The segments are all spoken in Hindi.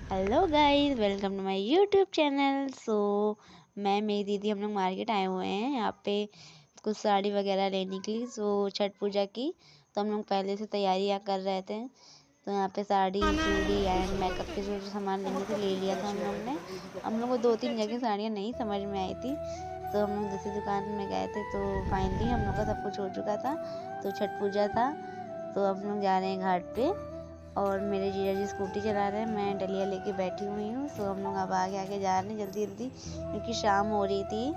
Hello guys, welcome to my YouTube channel. मैं मेरी दीदी हम लोग मार्केट आए हुए हैं यहाँ पे कुछ साड़ी वगैरह लेने के लिए। छठ पूजा की तो हम लोग पहले से तैयारियां कर रहे थे। तो यहाँ पे साड़ी चूड़ी एंड मेकअप के जो जो सामान लेने थे ले लिया था हम लोग ने। हम लोग को 2-3 जगह साड़ियाँ नहीं समझ में आई थी, तो हम लोग दूसरी दुकान में गए थे। तो फाइनली हम लोग का सब कुछ हो चुका था। तो छठ पूजा था तो हम लोग जा रहे हैं घाट पे और मेरे जीजा जी स्कूटी चला रहे हैं, मैं डलिया लेके बैठी हुई हूँ। तो हम लोग अब आगे आगे जा रहे हैं जल्दी जल्दी, क्योंकि शाम हो रही थी,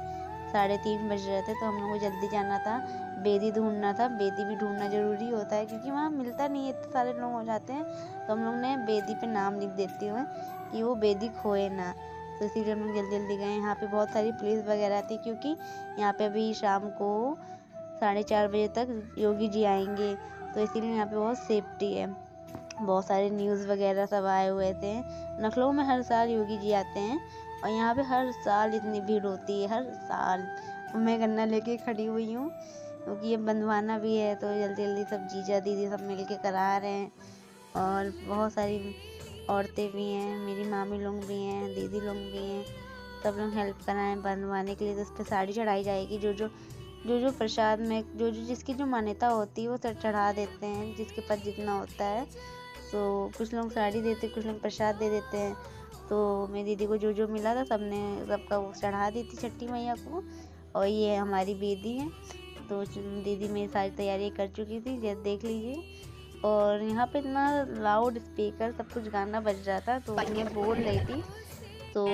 3:30 बज रहे थे। तो हम लोग को जल्दी जाना था, बेदी ढूंढना था। बेदी भी ढूंढना ज़रूरी होता है क्योंकि वहाँ मिलता नहीं है, इतने सारे लोग हो जाते हैं। तो हम लोग ने बेदी पे नाम लिख देते हुए कि वो बेदी खोए ना। तो इसीलिए हम लोग जल्दी जल्दी गए। यहाँ पे बहुत सारी पुलिस वगैरह थी क्योंकि यहाँ पे अभी शाम को 4:30 बजे तक योगी जी आएंगे, तो इसीलिए यहाँ पे बहुत सेफ्टी है। बहुत सारे न्यूज़ वगैरह सब आए हुए थे। लखनऊ में हर साल योगी जी आते हैं और यहाँ पे हर साल इतनी भीड़ होती है, हर साल। मैं गन्ना लेके खड़ी हुई हूँ क्योंकि ये बंधवाना भी है, तो जल्दी जल्दी सब जीजा दीदी सब मिल के करा रहे हैं। और बहुत सारी औरतें भी हैं, मेरी मामी लोग भी हैं, दीदी लोग भी हैं, सब लोग हेल्प कराएं बंधवाने के लिए। तो उस पर साड़ी चढ़ाई जाएगी। जो प्रसाद में जो जिसकी जो मान्यता होती है वो चढ़ा देते हैं, जिसके पास जितना होता है। तो कुछ लोग साड़ी देते, कुछ लोग प्रसाद दे देते हैं। तो मेरी दीदी को जो जो मिला था सबने सबका वो चढ़ा दी थी छठी मैया को। और ये हमारी बेदी है। तो दीदी मेरी सारी तैयारी कर चुकी थी, जैसे देख लीजिए। और यहाँ पे इतना लाउड स्पीकर सब कुछ गाना बज रहा था, तो मैं बोल रही थी तो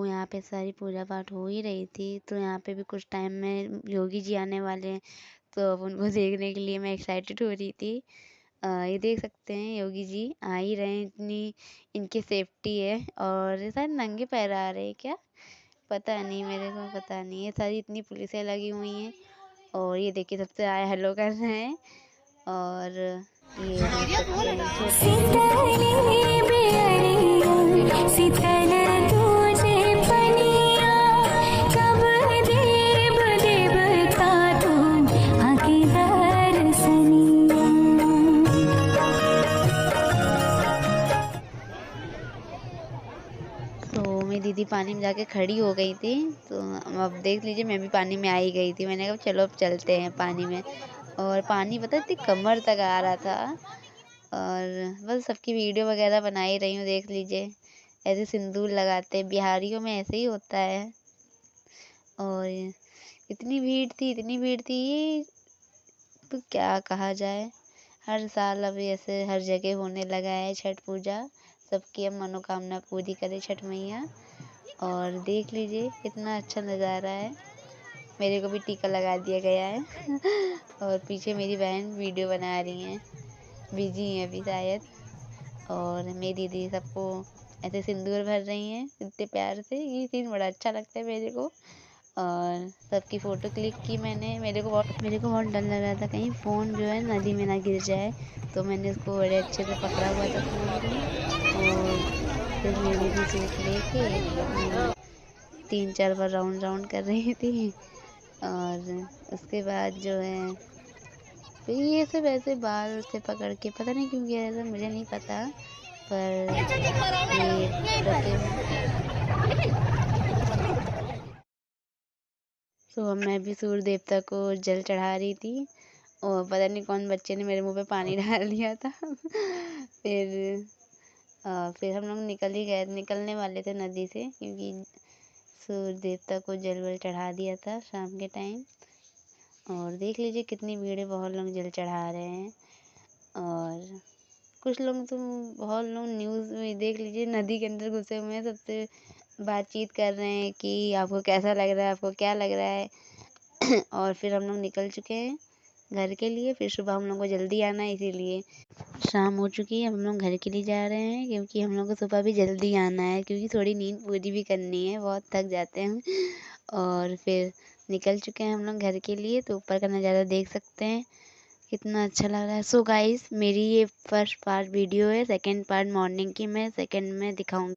यहाँ पे सारी पूजा पाठ हो ही रही थी। तो यहाँ पे भी कुछ टाइम में योगी जी आने वाले हैं, तो अब उनको देखने के लिए मैं एक्साइटेड हो रही थी। ये देख सकते हैं योगी जी आ ही रहे हैं, इतनी इनकी सेफ्टी है। और ये शायद नंगे पैर आ रहे हैं क्या, पता नहीं, मेरे को पता नहीं। ये सारी इतनी पुलिसें लगी हुई हैं और ये देखिए सबसे आए हेलो कर रहे हैं। और ये मेरी दीदी पानी में जाके खड़ी हो गई थी। तो अब देख लीजिए मैं भी पानी में आ ही गई थी। मैंने कहा चलो अब चलते हैं पानी में। और पानी पता इतनी कमर तक आ रहा था। और बस सबकी वीडियो वगैरह बना ही रही हूँ, देख लीजिए। ऐसे सिंदूर लगाते बिहारियों में ऐसे ही होता है। और इतनी भीड़ थी, इतनी भीड़ थी, तो क्या कहा जाए। हर साल अब ऐसे हर जगह होने लगा है छठ पूजा। सबकी अब मनोकामना पूरी करे छठ मैया। और देख लीजिए कितना अच्छा नज़ारा है। मेरे को भी टीका लगा दिया गया है और पीछे मेरी बहन वीडियो बना रही हैं, बिजी हैं अभी शायद। और मेरी दीदी सबको ऐसे सिंदूर भर रही हैं इतने प्यार से। ये सीन बड़ा अच्छा लगता है मेरे को। और सबकी फ़ोटो क्लिक की मैंने। मेरे को बहुत डर लग रहा था कहीं फ़ोन जो है नदी में ना गिर जाए, तो मैंने उसको बड़े अच्छे से पकड़ा हुआ था फ़ोन को। और फिर मेरी भी सूट लेके 3-4 बार राउंड राउंड कर रही थी। और उसके बाद जो है फिर ये सब ऐसे बाल से पकड़ के, पता नहीं क्यों किया था, मुझे नहीं पता। पर ये रखे सो मैं भी सूर्य देवता को जल चढ़ा रही थी और पता नहीं कौन बच्चे ने मेरे मुंह पे पानी डाल दिया था। फिर हम लोग निकलने वाले थे नदी से, क्योंकि सूर्य देवता को जल वल चढ़ा दिया था शाम के टाइम। और देख लीजिए कितनी भीड़ है, बहुत लोग जल चढ़ा रहे हैं। और कुछ लोग तो बहुत लोग न्यूज़ में देख लीजिए नदी के अंदर घुसे हुए हैं, सबसे बातचीत कर रहे हैं कि आपको कैसा लग रहा है, आपको क्या लग रहा है। और फिर हम लोग निकल चुके हैं घर के लिए। फिर सुबह हम लोग को जल्दी आना है, इसीलिए शाम हो चुकी है, हम लोग घर के लिए जा रहे हैं, क्योंकि हम लोग को सुबह भी जल्दी आना है, क्योंकि थोड़ी नींद पूरी भी करनी है, बहुत थक जाते हैं। और फिर निकल चुके हैं हम लोग घर के लिए। तो ऊपर का नज़ारा देख सकते हैं कितना अच्छा लग रहा है। सो गाइस, मेरी ये फर्स्ट पार्ट वीडियो है, सेकंड पार्ट मॉर्निंग की मैं सेकंड में दिखाऊंगी।